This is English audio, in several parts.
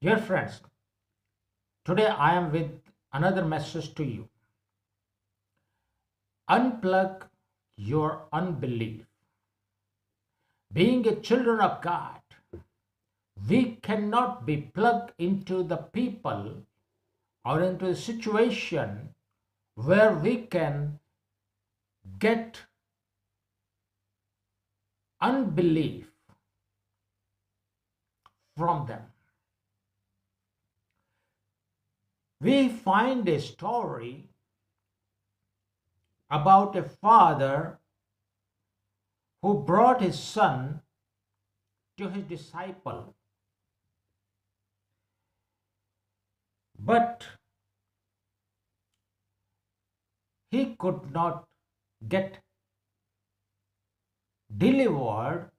Dear friends, today I am with another message to you. Unplug your unbelief. Being a children of God, we cannot be plugged into the people or into a situation where we can get unbelief from them. We find a story about a father who brought his son to his disciple, but he could not get delivered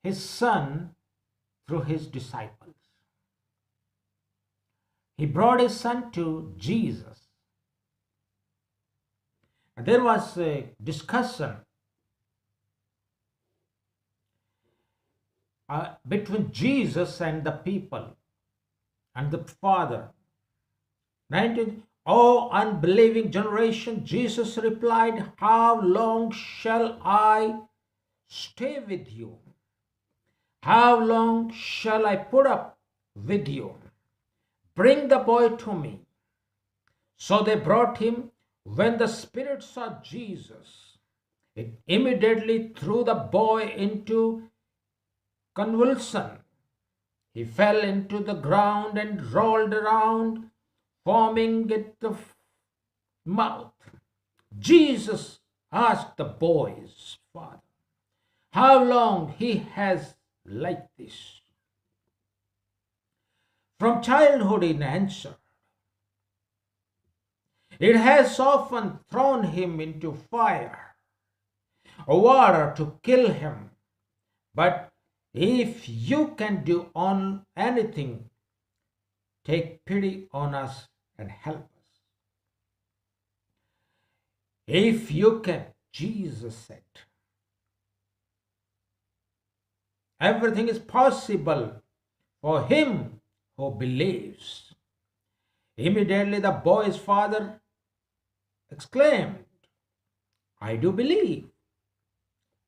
his son through his disciples. He brought his son to Jesus. And there was a discussion between Jesus and the people and the father. 19, "O unbelieving generation," Jesus replied, "how long shall I stay with you? How long shall I put up with you? Bring the boy to me." So they brought him. When the spirit saw Jesus, it immediately threw the boy into convulsion. He fell into the ground and rolled around, foaming at the mouth. Jesus asked the boy's father how long he has like this. From childhood, he answered, "It has often thrown him into fire or water to kill him. But if you can do on anything, take pity on us and help us." If you can, Jesus said, everything is possible for him who believes. Immediately the boy's father exclaimed, "I do believe.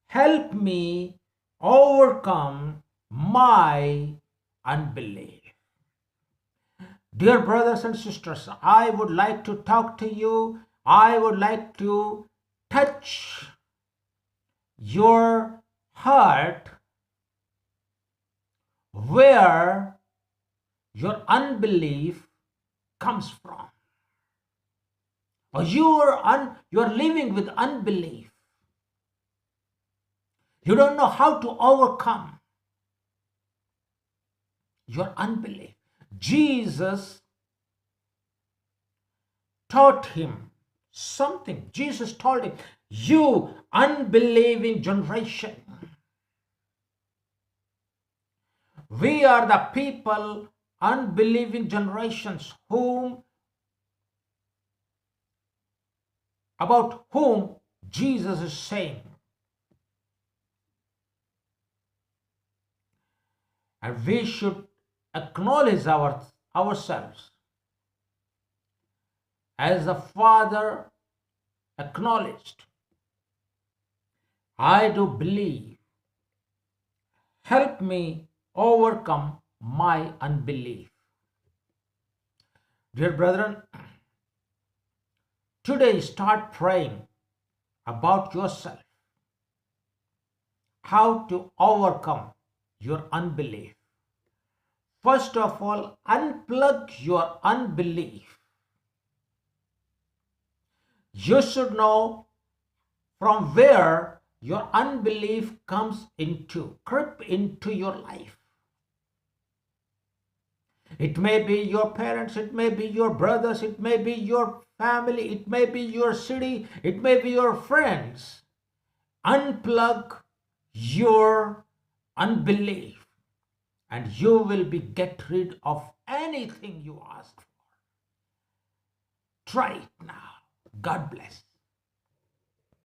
Help me overcome my unbelief." Dear brothers and sisters, I would like to talk to you. I would like to touch your heart where your unbelief comes from. Or you're living with unbelief. You don't know how to overcome your unbelief. Jesus taught him something. Jesus told him, "You unbelieving generation." We are the people, unbelieving generations, about whom Jesus is saying. And we should acknowledge ourselves as the Father acknowledged. I do believe. Help me overcome my unbelief. Dear brethren, today start praying about yourself, how to overcome your unbelief. First of all, unplug your unbelief. You should know from where your unbelief creep into your life. It may be your parents, it may be your brothers, it may be your family, it may be your city, it may be your friends. Unplug your unbelief and you will get rid of anything you ask for. Try it now. God bless.